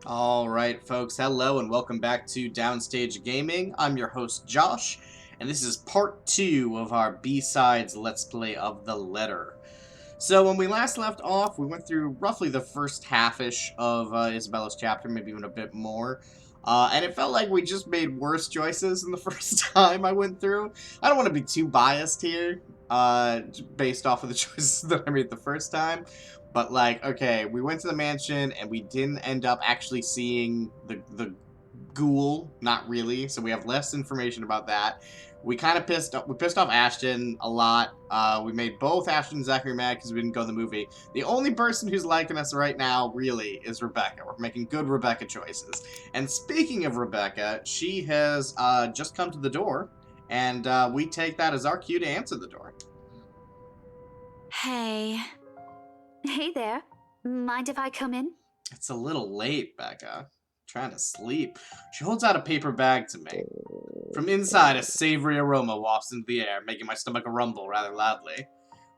Alright, folks, hello and welcome back to Downstage Gaming. I'm your host, Josh, and this is part 2 of our B-Sides Let's Play of The Letter. So, when we last left off, we went through roughly the first half-ish of Isabella's chapter, maybe even a bit more. And it felt like we just made worse choices than the first time I went through. I don't want to be too biased here, based off of the choices that I made the first time. But, like, okay, we went to the mansion, and we didn't end up actually seeing the ghoul. Not really, so we have less information about that. We kind of pissed off Ashton a lot. We made both Ashton and Zachary mad because we didn't go to the movie. The only person who's liking us right now, really, is Rebecca. We're making good Rebecca choices. And speaking of Rebecca, she has just come to the door, and we take that as our cue to answer the door. Hey. Hey there. Mind if I come in? It's a little late, Becca. Trying to sleep. She holds out a paper bag to me. From inside, a savory aroma wafts into the air, making my stomach rumble rather loudly.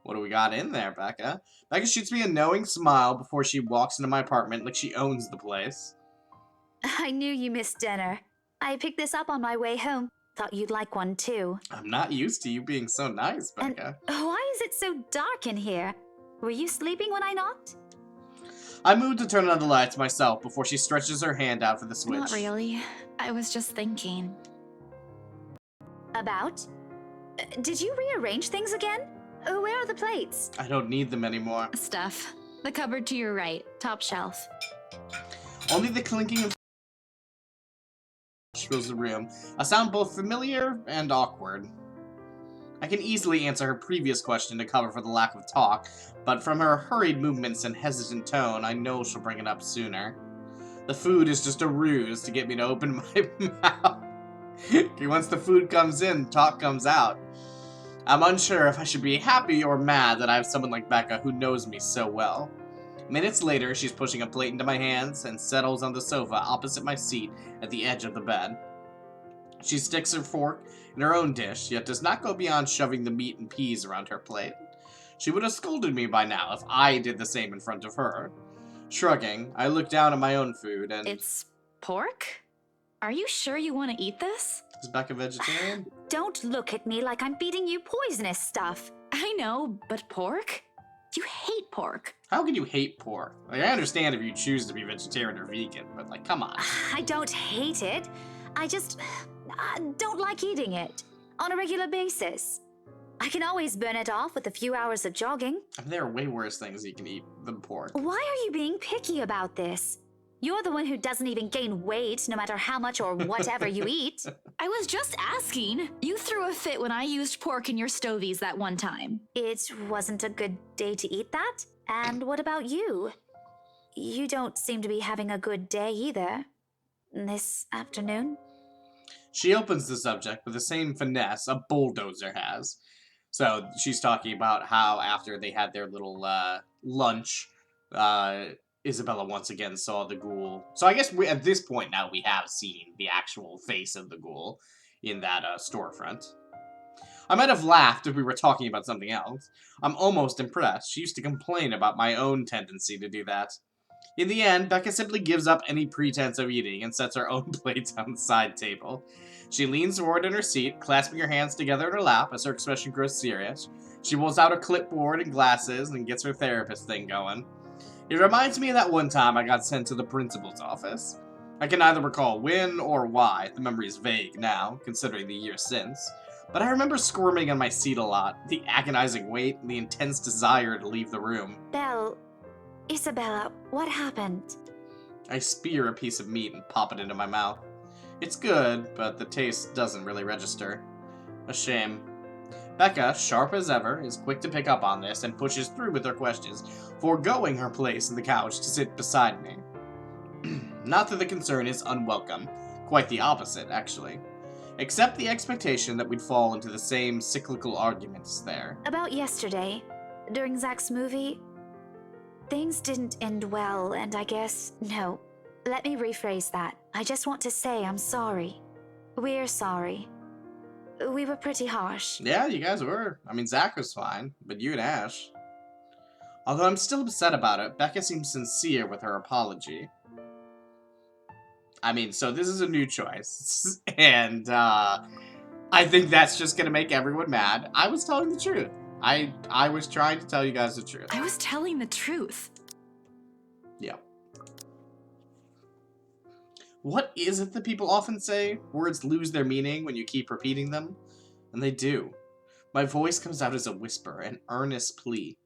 What do we got in there, Becca? Becca shoots me a knowing smile before she walks into my apartment like she owns the place. I knew you missed dinner. I picked this up on my way home. Thought you'd like one too. I'm not used to you being so nice, Becca. And why is it so dark in here? Were you sleeping when I knocked? I moved to turn on the lights myself before she stretches her hand out for the switch. Not really. I was just thinking. About? Did you rearrange things again? Where are the plates? I don't need them anymore. Stuff. The cupboard to your right, top shelf. Only the clinking of fills the room, a sound both familiar and awkward. I can easily answer her previous question to cover for the lack of talk, but from her hurried movements and hesitant tone, I know she'll bring it up sooner. The food is just a ruse to get me to open my mouth. Once the food comes in, talk comes out. I'm unsure if I should be happy or mad that I have someone like Becca who knows me so well. Minutes later, she's pushing a plate into my hands and settles on the sofa opposite my seat at the edge of the bed. She sticks her fork in her own dish, yet does not go beyond shoving the meat and peas around her plate. She would have scolded me by now if I did the same in front of her. Shrugging, I look down at my own food and... It's pork? Are you sure you want to eat this? Is Becca vegetarian? Don't look at me like I'm feeding you poisonous stuff. I know, but pork? You hate pork. How can you hate pork? Like, I understand if you choose to be vegetarian or vegan, but, like, come on. I don't hate it. I just don't like eating it on a regular basis. I can always burn it off with a few hours of jogging. I mean, there are way worse things you can eat than pork. Why are you being picky about this? You're the one who doesn't even gain weight no matter how much or whatever you eat. I was just asking. You threw a fit when I used pork in your stovies that one time. It wasn't a good day to eat that? And what about you? You don't seem to be having a good day either. This afternoon? She opens the subject with the same finesse a bulldozer has. So she's talking about how after they had their little lunch, Isabella once again saw the ghoul. So I guess at this point now we have seen the actual face of the ghoul in that storefront. I might have laughed if we were talking about something else. I'm almost impressed. She used to complain about my own tendency to do that. In the end, Becca simply gives up any pretense of eating and sets her own plate on the side table. She leans forward in her seat, clasping her hands together in her lap as her expression grows serious. She pulls out her clipboard and glasses and gets her therapist thing going. It reminds me of that one time I got sent to the principal's office. I can neither recall when or why, the memory is vague now, considering the years since. But I remember squirming on my seat a lot, the agonizing weight, and the intense desire to leave the room. Isabella, what happened? I spear a piece of meat and pop it into my mouth. It's good, but the taste doesn't really register. A shame. Becca, sharp as ever, is quick to pick up on this and pushes through with her questions, foregoing her place in the couch to sit beside me. Not that the concern is unwelcome. Quite the opposite, actually. Except the expectation that we'd fall into the same cyclical arguments there. About yesterday, during Zach's movie, things didn't end well, and I guess... No, let me rephrase that. I just want to say I'm sorry. We're sorry. We were pretty harsh. Yeah, you guys were. I mean, Zach was fine, but you and Ash. Although I'm still upset about it, Becca seems sincere with her apology. I mean, so this is a new choice, and I think that's just gonna make everyone mad. I was telling the truth. I was trying to tell you guys the truth. I was telling the truth. Yeah. What is it that people often say? Words lose their meaning when you keep repeating them? And they do. My voice comes out as a whisper, an earnest plea.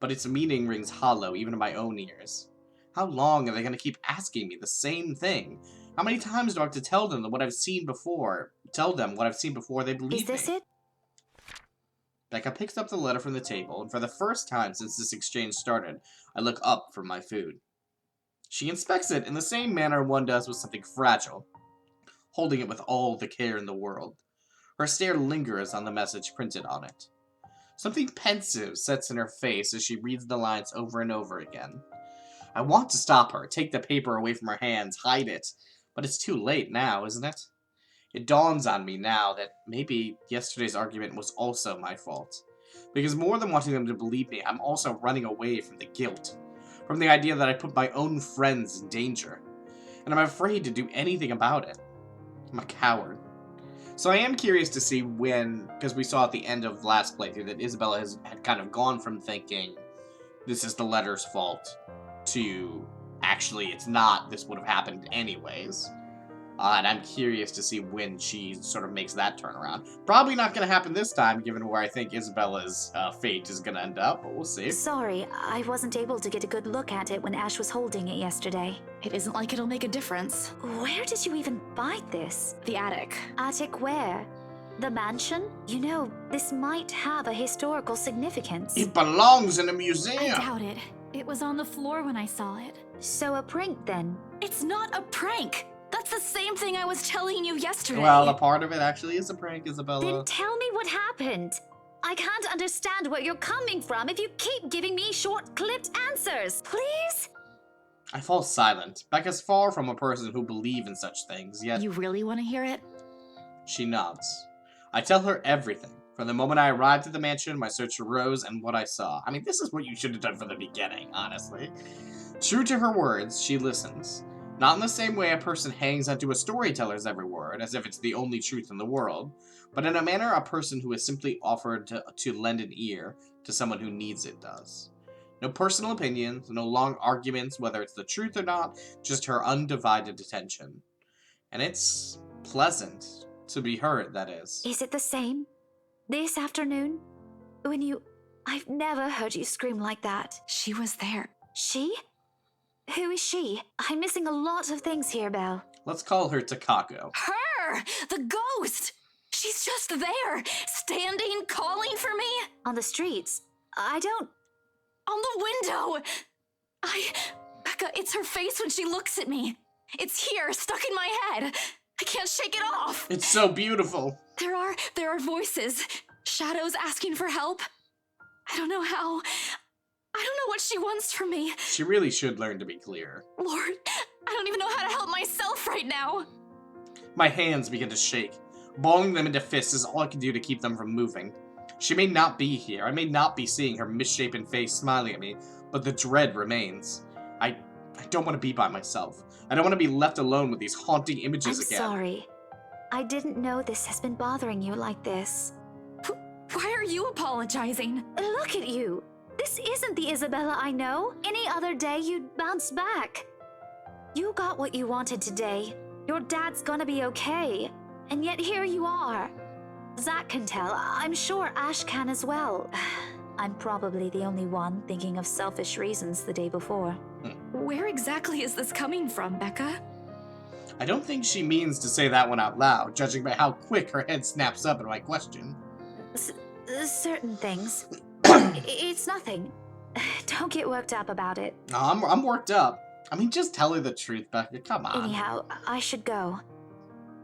But its meaning rings hollow even in my own ears. How long are they going to keep asking me the same thing? How many times do I have to tell them what I've seen before? Tell them what I've seen before they believe me? Is this it? Becca picks up the letter from the table, and for the first time since this exchange started, I look up from my food. She inspects it in the same manner one does with something fragile, holding it with all the care in the world. Her stare lingers on the message printed on it. Something pensive sets in her face as she reads the lines over and over again. I want to stop her, take the paper away from her hands, hide it, but it's too late now, isn't it? It dawns on me now that maybe yesterday's argument was also my fault. Because more than wanting them to believe me, I'm also running away from the guilt. From the idea that I put my own friends in danger. And I'm afraid to do anything about it. I'm a coward. So I am curious to see when, because we saw at the end of last playthrough that Isabella had kind of gone from thinking this is the letter's fault to actually it's not, this would have happened anyways. And I'm curious to see when she sort of makes that turnaround. Probably not going to happen this time, given where I think Isabella's fate is going to end up, but we'll see. Sorry, I wasn't able to get a good look at it when Ash was holding it yesterday. It isn't like it'll make a difference. Where did you even buy this? The attic. Attic where? The mansion? You know, this might have a historical significance. It belongs in a I museum! doubt it. It was on the floor when I saw it. So a prank then? It's not a prank! That's the same thing I was telling you yesterday. Well, a part of it actually is a prank, Isabella. Then tell me what happened. I can't understand where you're coming from if you keep giving me short-clipped answers. Please? I fall silent. Becca's far from a person who believes in such things, yet You really want to hear it? she nods. I tell her everything. From the moment I arrived at the mansion, my search for Rose, and what I saw. I mean, this is what you should have done from the beginning, honestly. True to her words, she listens. Not in the same way a person hangs onto a storyteller's every word, as if it's the only truth in the world, but in a manner a person who has simply offered to lend an ear to someone who needs it does. No personal opinions, no long arguments whether it's the truth or not, just her undivided attention. And it's pleasant to be heard, that is. Is it the same? This afternoon? When you... I've never heard you scream like that. She was there. She? Who is she? I'm missing a lot of things here, Belle. Let's call her Takako. Her! The ghost! She's just there, standing, calling for me. On the streets? I don't... On the window! Becca, it's her face when she looks at me. It's here, stuck in my head. I can't shake it off. It's so beautiful. There are voices, shadows asking for help. I don't know how. I don't know what she wants from me. She really should learn to be clear. Lord, I don't even know how to help myself right now. My hands begin to shake. Balling them into fists is all I can do to keep them from moving. She may not be here. I may not be seeing her misshapen face smiling at me, but the dread remains. I don't want to be by myself. I don't want to be left alone with these haunting images I'm again. sorry. I didn't know this has been bothering you like this. Why are you apologizing? Look at you. This isn't the Isabella I know. Any other day, you'd bounce back. You got what you wanted today. Your dad's gonna be okay. And yet here you are. Zach can tell. I'm sure Ash can as well. I'm probably the only one thinking of selfish reasons the day before. Where exactly is this coming from, Becca? I don't think she means to say that one out loud, judging by how quick her head snaps up at my question. Certain things. It's nothing. Don't get worked up about it. I'm worked up. I mean, just tell her the truth, Becca. Come on. Anyhow, I should go.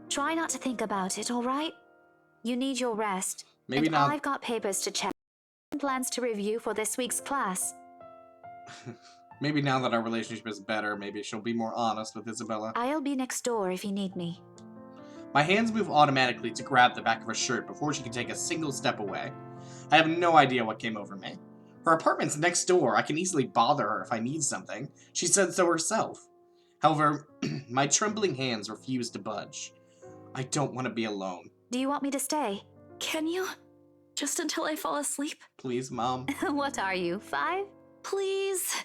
Try not to think about it, all right? You need your rest. Maybe and not. I've got papers to check. Plans to review for this week's class. Maybe now that our relationship is better, maybe she'll be more honest with Isabella. I'll be next door if you need me. My hands move automatically to grab the back of her shirt before she can take a single step away. I have no idea what came over me. Her apartment's next door. I can easily bother her if I need something. She said so herself. However, My trembling hands refuse to budge. I don't want to be alone. Do you want me to stay? Can you? Just until I fall asleep? Please, Mom. What are you, 5? Please.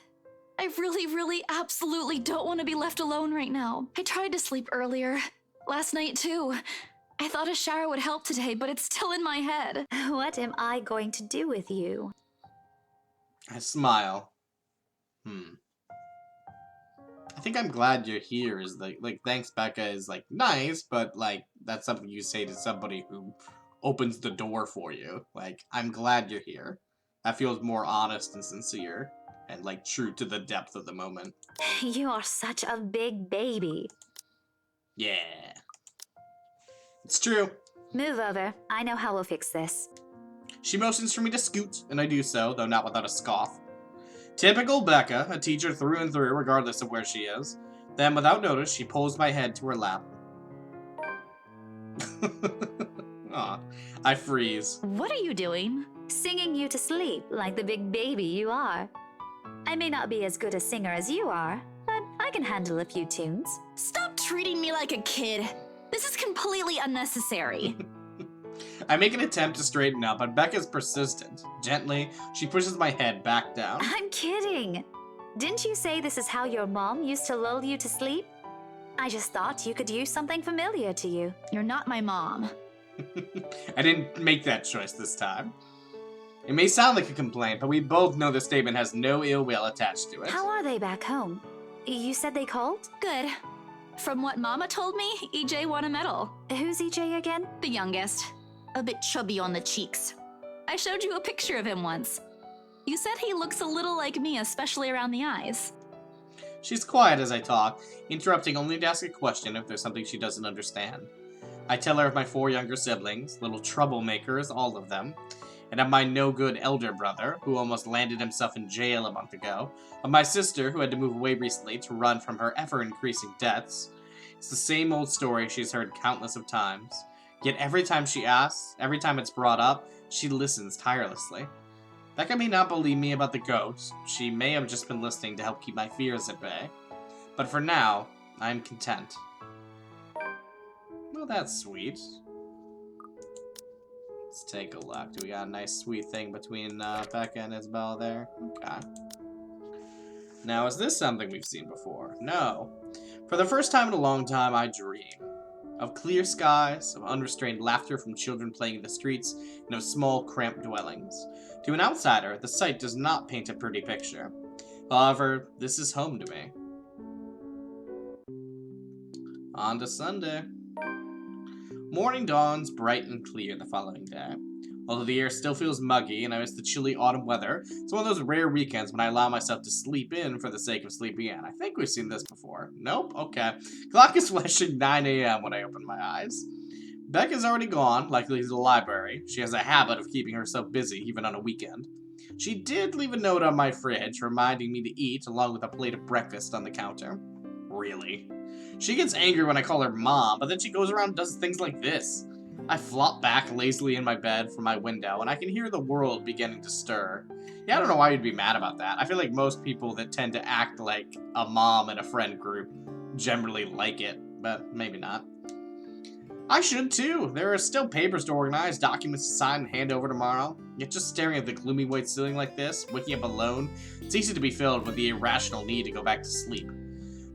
I really, absolutely don't want to be left alone right now. I tried to sleep earlier. Last night, too. I thought a shower would help today, but it's still in my head. What am I going to do with you? I smile. I think I'm glad you're here is like thanks Becca is like nice, but like that's something you say to somebody who opens the door for you. Like, I'm glad you're here. That feels more honest and sincere and like true to the depth of the moment. You are such a big baby. Yeah. It's true. Move over. I know how we'll fix this. She motions for me to scoot, and I do so, though not without a scoff. Typical Becca, a teacher through and through, regardless of where she is. Then, without notice, she pulls my head to her lap. Aw, I freeze. What are you doing? Singing you to sleep like the big baby you are. I may not be as good a singer as you are, but I can handle a few tunes. Stop treating me like a kid. This is completely unnecessary. I make an attempt to straighten up, but Becca's persistent. Gently, she pushes my head back down. I'm kidding. Didn't you say this is how your mom used to lull you to sleep? I just thought you could use something familiar to you. You're not my mom. I didn't make that choice this time. It may sound like a complaint, but we both know the statement has no ill will attached to it. How are they back home? You said they called? Good. From what Mama told me, EJ won a medal. Who's EJ again? The youngest. A bit chubby on the cheeks. I showed you a picture of him once. You said he looks a little like me, especially around the eyes. She's quiet as I talk, interrupting only to ask a question if there's something she doesn't understand. I tell her of my 4 younger siblings, little troublemakers, all of them, and of my no-good elder brother, who almost landed himself in jail a month ago, of my sister, who had to move away recently to run from her ever-increasing debts. It's the same old story she's heard countless of times. Yet every time she asks, every time it's brought up, she listens tirelessly. Becca may not believe me about the ghost. She may have just been listening to help keep my fears at bay. But for now, I'm content. Well, that's sweet. Let's take a look. Do we got a nice sweet thing between Becca and Isabella there? Okay. Now, is this something we've seen before? No. For the first time in a long time, I dream. Of clear skies, of unrestrained laughter from children playing in the streets, and of small, cramped dwellings. To an outsider, the sight does not paint a pretty picture. However, this is home to me. On to Sunday. Morning dawns bright and clear the following day. Although the air still feels muggy and I miss the chilly autumn weather, it's one of those rare weekends when I allow myself to sleep in for the sake of sleeping in. I think we've seen this before. Nope? Okay. Clock is flashing 9 a.m. when I open my eyes. Becca's already gone, likely to the library. She has a habit of keeping herself busy, even on a weekend. She did leave a note on my fridge, reminding me to eat, along with a plate of breakfast on the counter. Really? She gets angry when I call her mom, but then she goes around and does things like this. I flop back lazily in my bed from my window, and I can hear the world beginning to stir. Yeah, I don't know why you'd be mad about that. I feel like most people that tend to act like a mom in a friend group generally like it, but maybe not. I should too. There are still papers to organize, documents to sign and hand over tomorrow. Yet just staring at the gloomy white ceiling like this, waking up alone, it's easy to be filled with the irrational need to go back to sleep.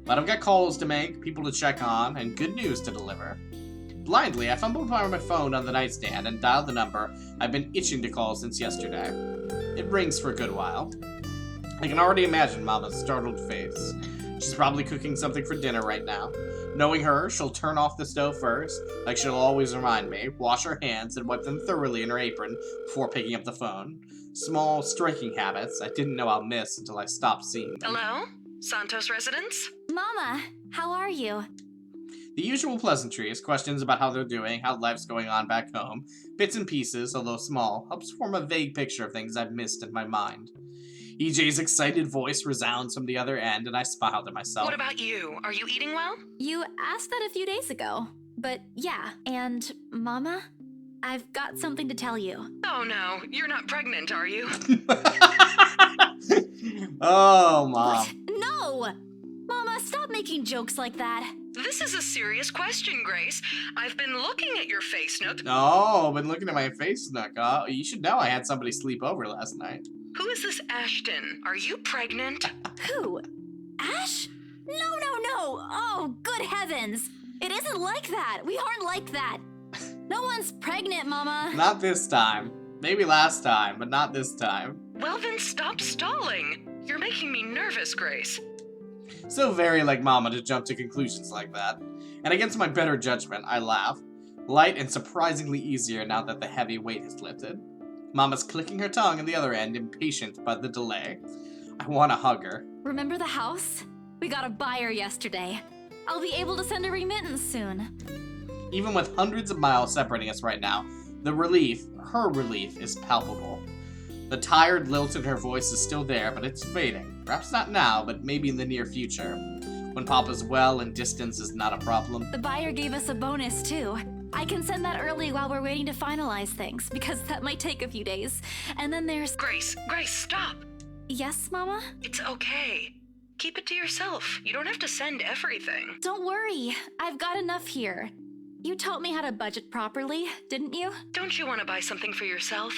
But I've got calls to make, people to check on, and good news to deliver. Blindly, I fumbled by my phone on the nightstand and dialed the number I've been itching to call since yesterday. It rings for a good while. I can already imagine Mama's startled face. She's probably cooking something for dinner right now. Knowing her, she'll turn off the stove first, like she'll always remind me, wash her hands and wipe them thoroughly in her apron before picking up the phone. Small, striking habits I didn't know I'll miss until I stopped seeing them. Hello? Santos residence? Mama, how are you? The usual pleasantries, questions about how they're doing, how life's going on back home, bits and pieces, although small, helps form a vague picture of things I've missed in my mind. EJ's excited voice resounds from the other end, and I smile to myself. What about you? Are you eating well? You asked that a few days ago. But yeah, and Mama, I've got something to tell you. Oh no, you're not pregnant, are you? Oh, Mom. What? No! Mama, stop making jokes like that. This is a serious question, Grace. I've been looking at your face note. Oh, been looking at my face, Nuka. You should know I had somebody sleep over last night. Who is this Ashton? Are you pregnant? Who? Ash? No. Oh, good heavens. It isn't like that. We aren't like that. No one's pregnant, Mama. Not this time. Maybe last time, but not this time. Well, then stop stalling. You're making me nervous, Grace. So very like Mama to jump to conclusions like that. And against my better judgment, I laugh. Light and surprisingly easier now that the heavy weight has lifted. Mama's clicking her tongue in the other end, impatient by the delay. I want to hug her. Remember the house? We got a buyer yesterday. I'll be able to send a remittance soon. Even with hundreds of miles separating us right now, the relief, her relief, is palpable. The tired lilt in her voice is still there, but it's fading. Perhaps not now, but maybe in the near future. When Papa's well and distance is not a problem. The buyer gave us a bonus, too. I can send that early while we're waiting to finalize things, because that might take a few days. And then there's... Grace, stop. Yes, Mama? It's okay. Keep it to yourself. You don't have to send everything. Don't worry. I've got enough here. You taught me how to budget properly, didn't you? Don't you want to buy something for yourself?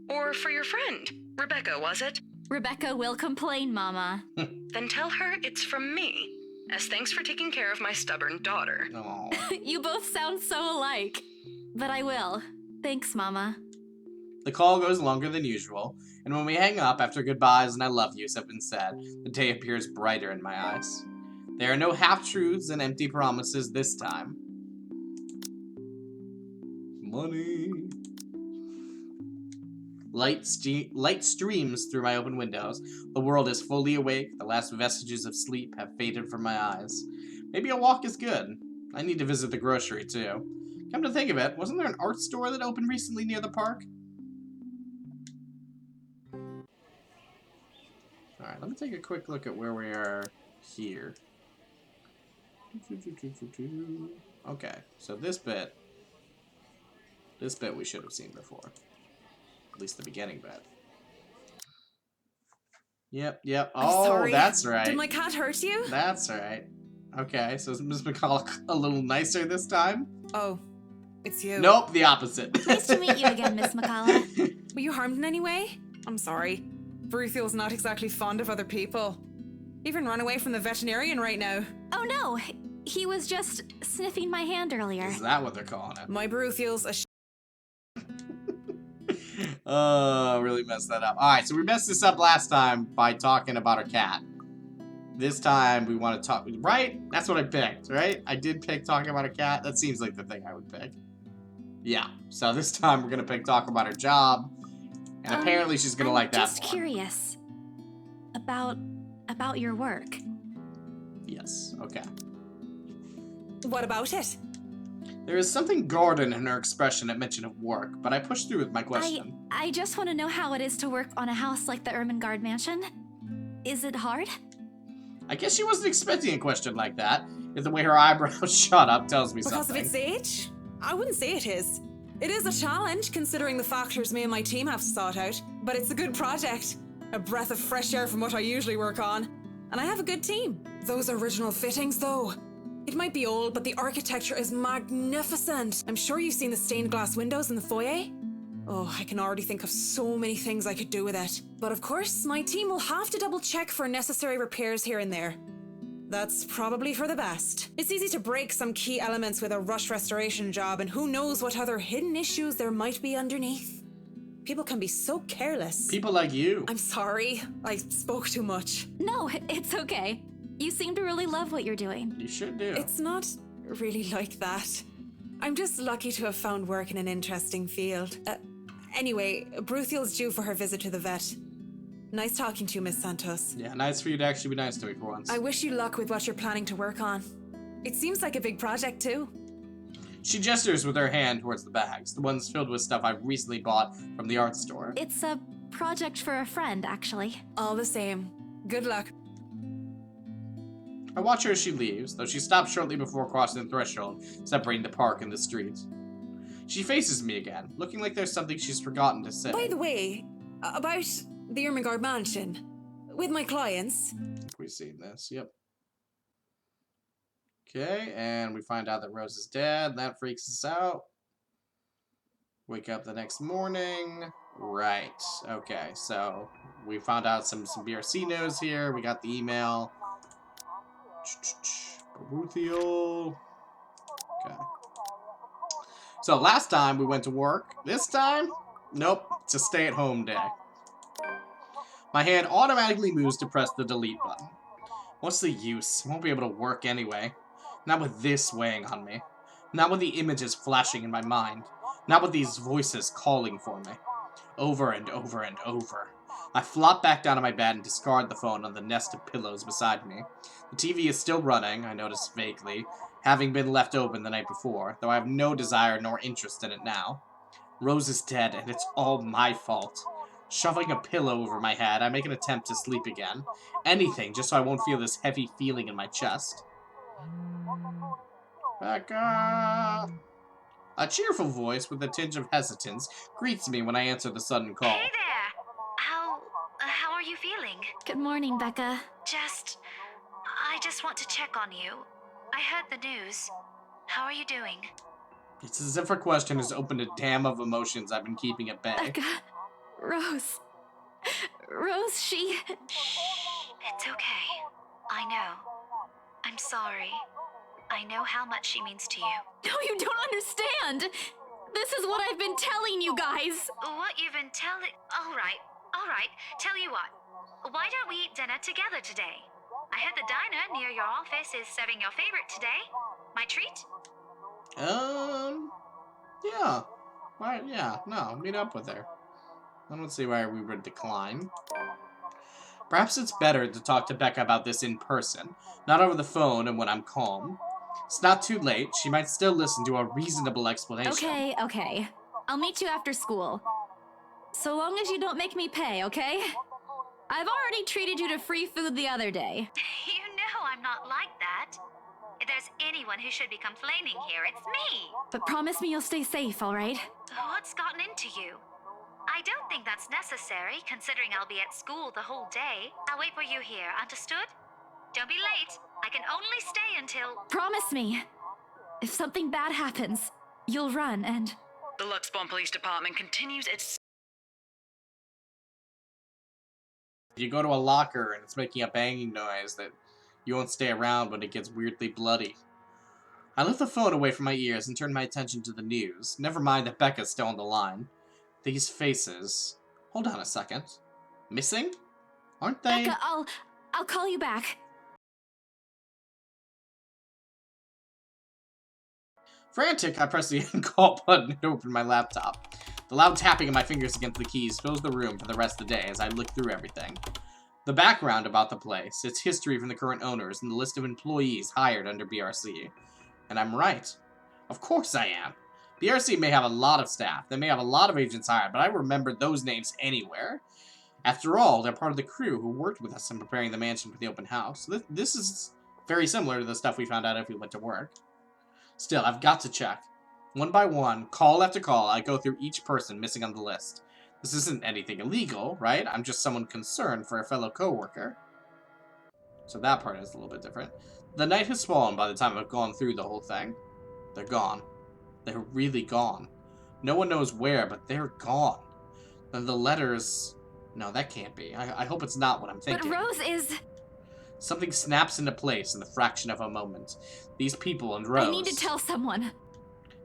Or for your friend? Rebecca, was it? Rebecca will complain, Mama. Then tell her it's from me. As thanks for taking care of my stubborn daughter. Oh. You both sound so alike. But I will. Thanks, Mama. The call goes longer than usual, and when we hang up after goodbyes and I love yous have been said, the day appears brighter in my eyes. There are no half-truths and empty promises this time. Money. Light streams through my open windows. The world is fully awake. The last vestiges of sleep have faded from my eyes. Maybe a walk is good. I need to visit the grocery, too. Come to think of it, wasn't there an art store that opened recently near the park? Alright, let me take a quick look at where we are here. Okay, so this bit we should have seen before. At least the beginning bit. Yep. Oh, sorry. That's right. Did my cat hurt you? That's right. Okay, so is Miss McCulloch a little nicer this time? Oh, it's you. Nope, the opposite. Nice to meet you again, Miss McCullough. Were you harmed in any way? I'm sorry. Bruthiel's not exactly fond of other people. Even run away from the veterinarian right now. Oh no, he was just sniffing my hand earlier. Is that what they're calling it? My Bruthiel's a Oh, really messed that up. Alright, so we messed this up last time by talking about our cat. This time we want to talk, right? That's what I picked, right? I did pick talking about a cat. That seems like the thing I would pick. Yeah, so this time we're going to pick talk about her job. And apparently she's going to like that just more. Curious. About your work. Yes, okay. What about it? There is something garden in her expression at mention of work, but I pushed through with my question. I just want to know how it is to work on a house like the Ermengarde mansion. Is it hard? I guess she wasn't expecting a question like that. If the way her eyebrows shot up tells me Because something. of its age? I wouldn't say it is. It is a challenge, considering the factors me and my team have to sort out. But it's a good project. A breath of fresh air from what I usually work on. And I have a good team. Those original fittings, though. It might be old, but the architecture is magnificent. I'm sure you've seen the stained glass windows in the foyer. Oh, I can already think of so many things I could do with it. But of course, my team will have to double check for necessary repairs here and there. That's probably for the best. It's easy to break some key elements with a rush restoration job, and who knows what other hidden issues there might be underneath. People can be so careless. People like you. I'm sorry, I spoke too much. No, it's okay. You seem to really love what you're doing. You sure do. It's not really like that. I'm just lucky to have found work in an interesting field. Anyway, Bruthiel's due for her visit to the vet. Nice talking to you, Miss Santos. Yeah, nice for you to actually be nice to me for once. I wish you luck with what you're planning to work on. It seems like a big project, too. She gestures with her hand towards the bags, the ones filled with stuff I've recently bought from the art store. It's a project for a friend, actually. All the same. Good luck. I watch her as she leaves, though she stops shortly before crossing the threshold, separating the park and the street. She faces me again, looking like there's something she's forgotten to say. By the way, about the Ermengarde mansion. With my clients, We've seen this, yep. Okay, and we find out that Rose is dead. That freaks us out. Wake up the next morning. Right. Okay, so we found out some BRC news here. We got the email. Baruthiel. Okay. So last time we went to work. This time, nope, it's a stay-at-home day. My hand automatically moves to press the delete button. What's the use? I won't be able to work anyway. Not with this weighing on me. Not with the images flashing in my mind. Not with these voices calling for me. Over and over and over. I flop back down on my bed and discard the phone on the nest of pillows beside me. The TV is still running, I notice vaguely, having been left open the night before, though I have no desire nor interest in it now. Rose is dead, and it's all my fault. Shoving a pillow over my head, I make an attempt to sleep again. Anything, just so I won't feel this heavy feeling in my chest. Becca! A cheerful voice with a tinge of hesitance greets me when I answer the sudden call. Hey there! How are you feeling? Good morning, Becca. I just want to check on you. I heard the news. How are you doing? It's as if her question has opened a dam of emotions I've been keeping at bay. Becca. Rose, she... It's okay. I know. I'm sorry. I know how much she means to you. No, you don't understand! This is what I've been telling you guys! What you've been telling... Alright. Tell you what. Why don't we eat dinner together today? I heard the diner near your office is serving your favorite today. My treat? Yeah. Why, yeah, no, meet up with her. I don't see why we would decline. Perhaps it's better to talk to Becca about this in person, not over the phone and when I'm calm. It's not too late. She might still listen to a reasonable explanation. Okay. I'll meet you after school. So long as you don't make me pay, okay? I've already treated you to free food the other day. You know I'm not like that. If there's anyone who should be complaining here, it's me. But promise me you'll stay safe, alright? What's gotten into you? I don't think that's necessary, considering I'll be at school the whole day. I'll wait for you here, understood? Don't be late. I can only stay until... Promise me. If something bad happens, you'll run and... The Luxbon Police Department continues its... You go to a locker and it's making a banging noise that you won't stay around when it gets weirdly bloody. I lift the phone away from my ears and turn my attention to the news. Never mind that Becca's still on the line. These faces... Hold on a second. Missing? Aren't they? Becca, I'll call you back. Frantic, I press the end call button and open my laptop. The loud tapping of my fingers against the keys fills the room for the rest of the day as I look through everything. The background about the place, its history from the current owners, and the list of employees hired under BRC. And I'm right. Of course I am. BRC may have a lot of staff, they may have a lot of agents hired, but I remember those names anywhere. After all, they're part of the crew who worked with us in preparing the mansion for the open house. This is very similar to the stuff we found out if we went to work. Still, I've got to check. One by one, call after call, I go through each person missing on the list. This isn't anything illegal, right? I'm just someone concerned for a fellow co-worker. So that part is a little bit different. The night has fallen by the time I've gone through the whole thing. They're gone. They're really gone. No one knows where, but they're gone. And the letters... No, that can't be. I hope it's not what I'm thinking. But Rose is... Something snaps into place in the fraction of a moment. These people and Rose... I need to tell someone.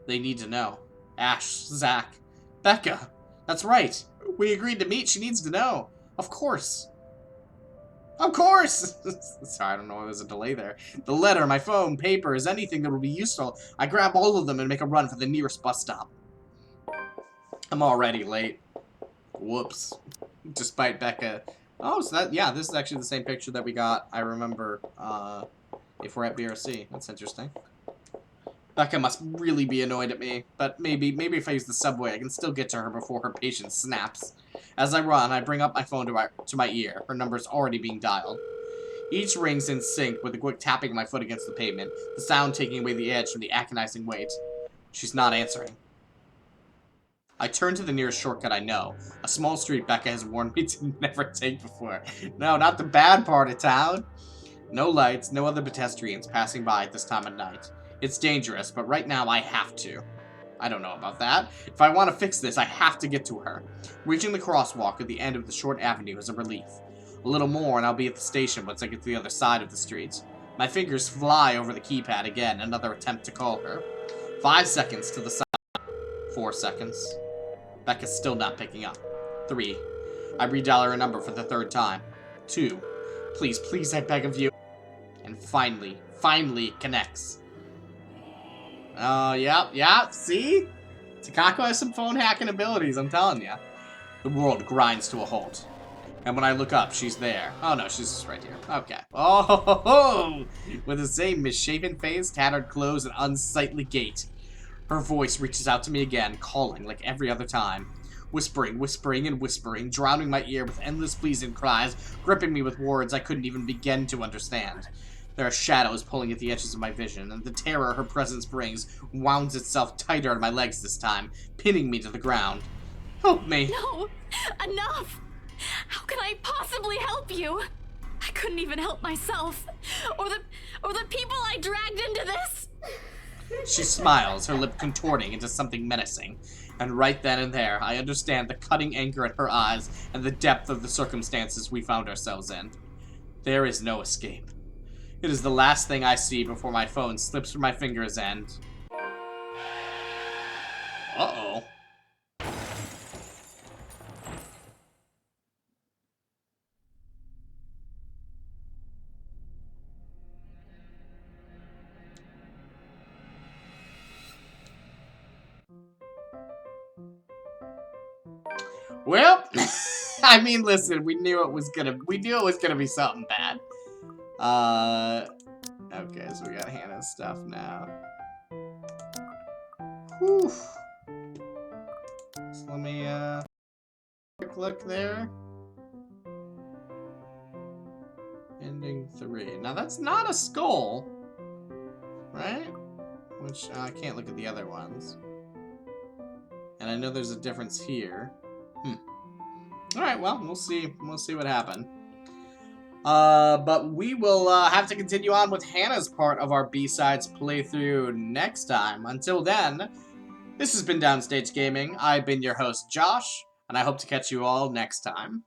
They need to know. Ash, Zach, Becca. That's right. We agreed to meet. She needs to know. Of course. Of course! Sorry, I don't know why there's a delay there. The letter, my phone, papers, anything that will be useful. I grab all of them and make a run for the nearest bus stop. I'm already late. Whoops. Despite Becca... Oh, so that... Yeah, this is actually the same picture that we got. I remember, if we're at BRC. That's interesting. Becca must really be annoyed at me, but maybe if I use the subway, I can still get to her before her patience snaps. As I run, I bring up my phone to my ear. Her number is already being dialed. Each rings in sync with a quick tapping of my foot against the pavement, the sound taking away the edge from the agonizing wait. She's not answering. I turn to the nearest shortcut I know, a small street Becca has warned me to never take before. No, not the bad part of town. No lights, no other pedestrians passing by at this time of night. It's dangerous, but right now I have to. I don't know about that. If I want to fix this, I have to get to her. Reaching the crosswalk at the end of the short avenue is a relief. A little more and I'll be at the station once I get to the other side of the street. My fingers fly over the keypad again, another attempt to call her. 5 seconds to the side. 4 seconds. Becca's still not picking up. 3. I redial her number for the 3rd time. 2. Please, please, I beg of you. And finally it connects. Oh, yep, see? Takako has some phone hacking abilities, I'm telling ya. The world grinds to a halt. And when I look up, she's there. Oh no, she's just right here. Okay. Oh, ho, ho, ho. With the same misshapen face, tattered clothes, and unsightly gait. Her voice reaches out to me again, calling like every other time. Whispering, whispering, and whispering, drowning my ear with endless pleas and cries, gripping me with words I couldn't even begin to understand. There are shadows pulling at the edges of my vision, and the terror her presence brings wounds itself tighter on my legs this time, pinning me to the ground. Help me! No! Enough! How can I possibly help you? I couldn't even help myself. Or the people I dragged into this! She smiles, her lip contorting into something menacing. And right then and there, I understand the cutting anger in her eyes and the depth of the circumstances we found ourselves in. There is no escape. It is the last thing I see before my phone slips from my fingers and... Uh-oh. Well, I mean, listen, we knew it was gonna be something bad. Okay, so we got Hannah's stuff now. Whew. So let me, quick look there. Ending 3. Now that's not a skull, right? Which, I can't look at the other ones. And I know there's a difference here. Alright, well, we'll see what happened. But we will have to continue on with Hannah's part of our B-Sides playthrough next time. Until then, this has been Downstage Gaming. I've been your host, Josh, and I hope to catch you all next time.